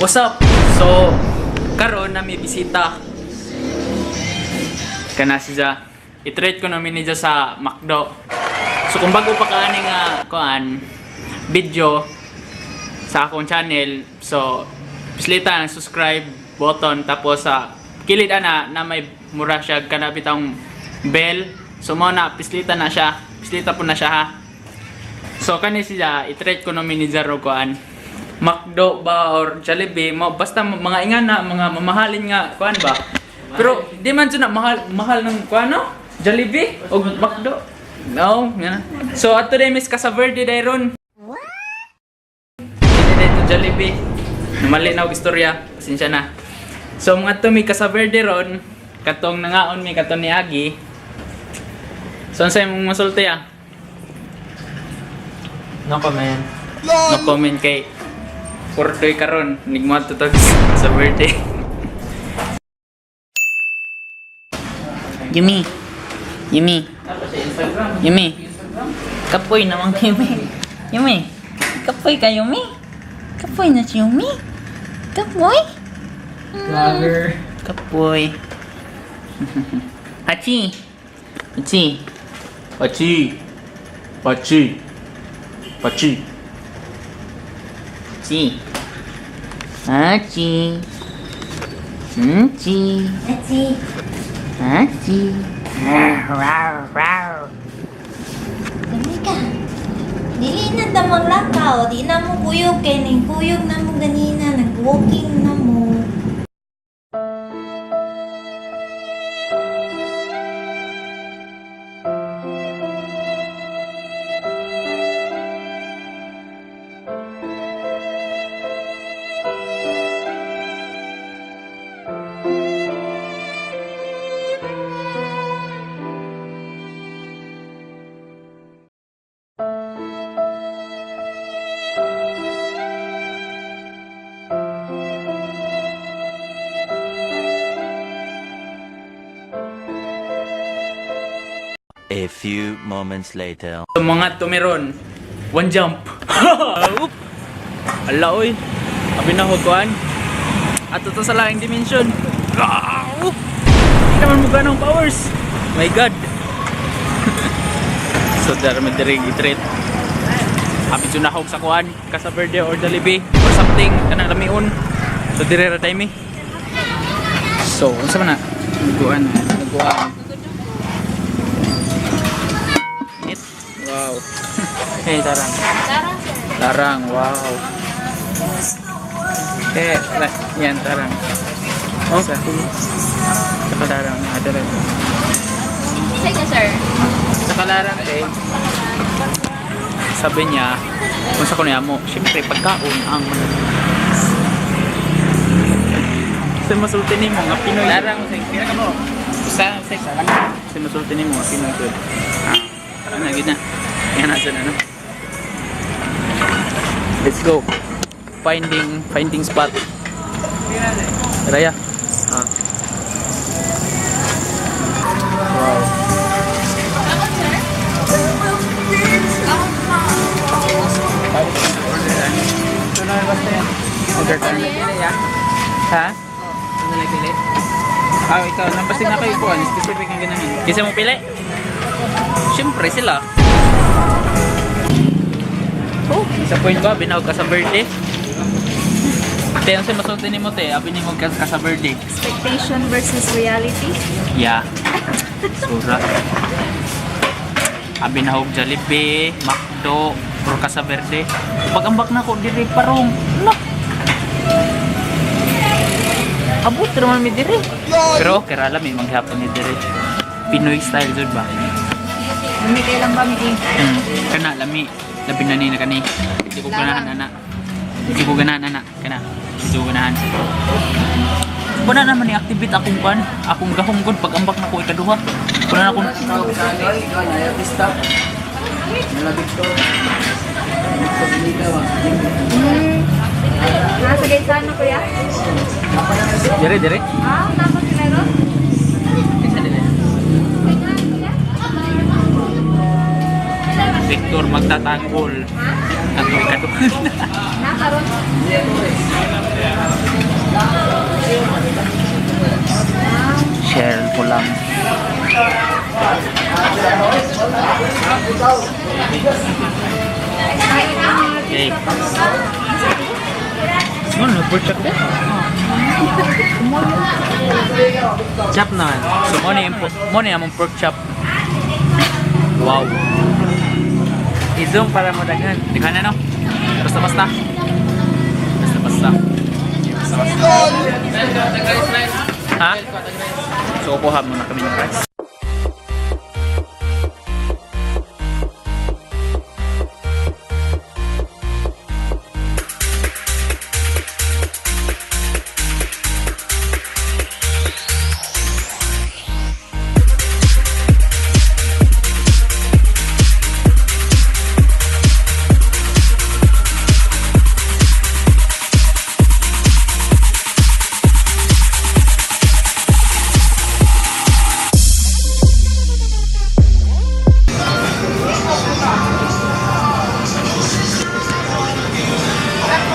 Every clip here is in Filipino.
What's up? So, karon na may bisita. Kana siya. I-treat ko namin niya sa McDo. So, kung bago pa kaani nga video sa akong channel, so, pislita ang subscribe button. Tapos sa kilid na may mura siya kanabitang bell. So, mo na, pislita na siya. Pislita po na siya ha. So, kani siya, i-treat ko namin ni Jaro McDo ba or Jollibee mo basta mga ingan na mga mamahalin nga kuan ba, pero di man na mahal ng kuan no Jollibee o McDo no nga. So ato day Miss Casaverde dayron dito Jollibee mali na og istorya pasensya na. So mga to mi Casaverde ron katong nangaon mi katong ni Agi. So unsay mong masulti No comment. No comment kay Portoy karon nigmat to sa birthday. Yumi. Kapoy naman Yumi. Yumi. Kapoy ka Yumi. Kapoy na si Yumi. Kapoy. Vlogger. Kapoy. Hachi. Hachi. Pachi. Pachi. Pachi. Hachi. Hachi. Hachi. Hachi. Hachi. Dali ka. Dili na ta maglakaw. Di na mo kuyog kay ning kuyog na mo ganina. Nag-walking na mo. A few moments later. So mga tumiron, one jump. Oop. Ala oy. Abi na kuan. Ato to sa laing dimension. Oop. Hindi naman mo ganong powers. My god. So there may dirig i-treat. Abi jud nahog sa kuan, Casaverde or Jollibee or something kanang lamiun. So dire ra time. So unsa man na? Kuan. Wow. Hey, tarang. Tarang, wow. Yan, tarang. Oh, saka tarang. Ada rin. Sige, sir. Saka larang, sabi niya, kung sa kunya mo, syempre, pagkaon ang sa masulti ni mo, nga Pinoy. Larang, kaya ka mo. Sa masulti ni mo, nga Pinoy. Ano, gina. Yan natin ano. Let's go. Finding spot. Raya. Wow. Order time. Ha? Ikaw, nampasig na kayo po. Specific ang ginahin. Kasi mo pili? Siyempre sila. Oh, sa point ko, binawag ka sa birthday. Te, ang masulti ni mo, te, binawag ka sa birthday. Expectation versus reality. Yeah. Sura. Binawag Jollibee, McDo, or Casaverde. Pag-ambak na ko, diri parong. No. Abot naman mi diri. Pero, kaya alam, may maghapon ni diri. Pinoy style, dun ba? Lami kayo lang ba, Miki? Kana, lami. Labi na nina kani. Hindi ko ganahan, anak. Hindi ko ganahan, anak. Kana. Hindi ko ganahan. Kuna naman ni activate akong pan. Akong gahunggod pag ambak na ko ikaduha. Kuna na akong... Nasa gaysa na kuya? Dire. Tapos meron? Victor magtatanggol. Ang ikaduha. Nakaroon? Ano, pork chop din? Chop naman. So, mo na yung pork chop. Wow. I-zoom para mo daghan. Tingnan na, no? Basta-basta. Basta-basta. Ha? So, kuha muna kami ng rice.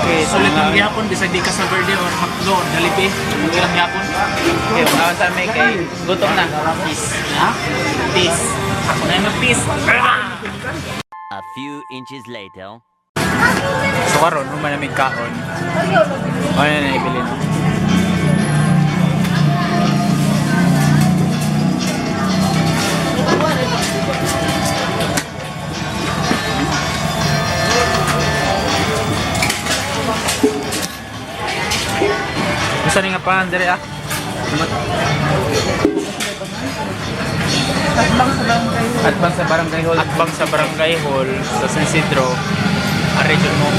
Okay, sulit ng gihapon, bisag di ka sa birthday or McDo or Jollibee. Ang ilang gihapon. Okay, unawan sa may kay gutom na. Peace. Ha? Peace. Ako na yung peace. A few inches later. So karon, human namin kaon. Ano na ibili no? Gusto rin nga pa, Andre ah. Advance sa barangay hall. Atbang sa barangay hall sa San Isidro. Ang region mo.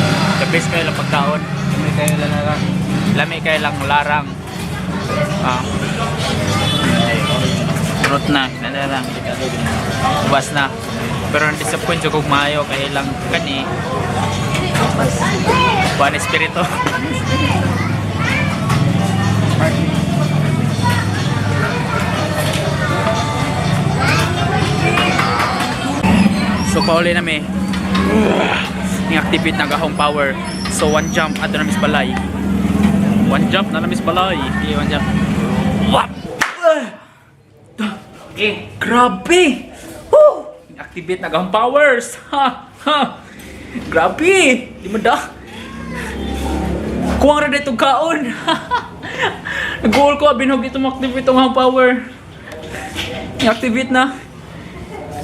The best kayo lang pagkaon. May kayo lang na lang. Lami kayo lang larang. Ah. Turot na, hinala lang. Ubas na. Pero na-disappoint ko kung maayo kaya lang kani. Buwan espiritu. So pauli na mi. Ni-activate na gahong power. So one jump ato na mis balay. One jump na mis balay. Okay, one jump. Wap! Eh, grabe! Woo! Ni-activate na gahong powers. Ha! Ha! Grabe! Di mo da. Kuwang rin itong kaon. Nag-goal ko, binog itong activate itong gahong power. Ni-activate na.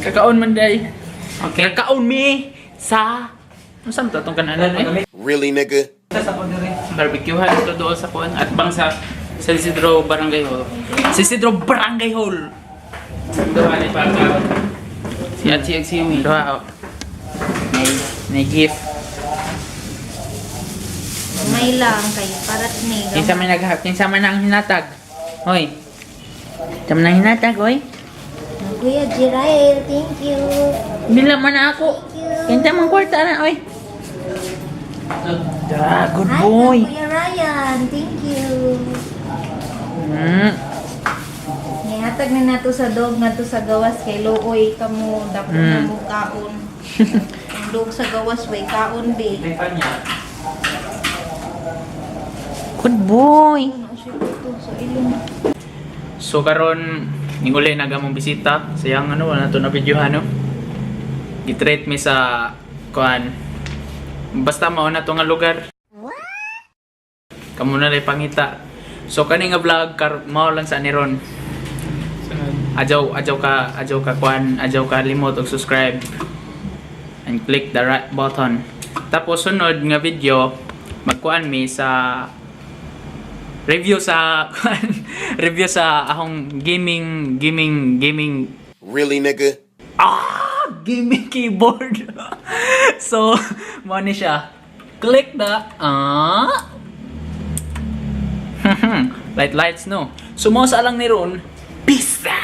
Kakaon man day. Okay, kakaon mi sa... Ano saan ito? Itong kananan eh? Really, nigga? Barbecuehan ito doon sa kuwan at bang sa San Isidro Barangay Hall. San Isidro Barangay Hall! Doon ni Pagkaon. Si Atsi Agsi Yumi. Doon may gift. May lang kay parat ni. Kinsa may naghahap, kinsa man ang hinatag. Hoy. Kinsa man ang hinatag, hoy. Kuya Jirael, thank you. Bila man na ako. Kinsa man kwarta na, hoy. Good Hi, boy. Kuya Ryan, thank you. Nihatag na nato sa dog nato sa gawas kay Looy kamo dapo na mo kaon. Ang dog sa gawas way kaon be. Good boy. Ano siya dito sa ilong. So karon ning uli nagamong bisita. Sayang ano wala to na videohan no. Gitreat mi sa kuan. Basta mao na to nga lugar. Kamo na lay pangita. So kani nga vlog mao lang sa niron. Adyaw ka limot og subscribe and click the right button. Tapos sunod nga video magkuan mi sa review sa review sa akong gaming Really, nigga? gaming keyboard. So mo ni siya. Click the lights no. So mo sa lang ni ron. Peace out.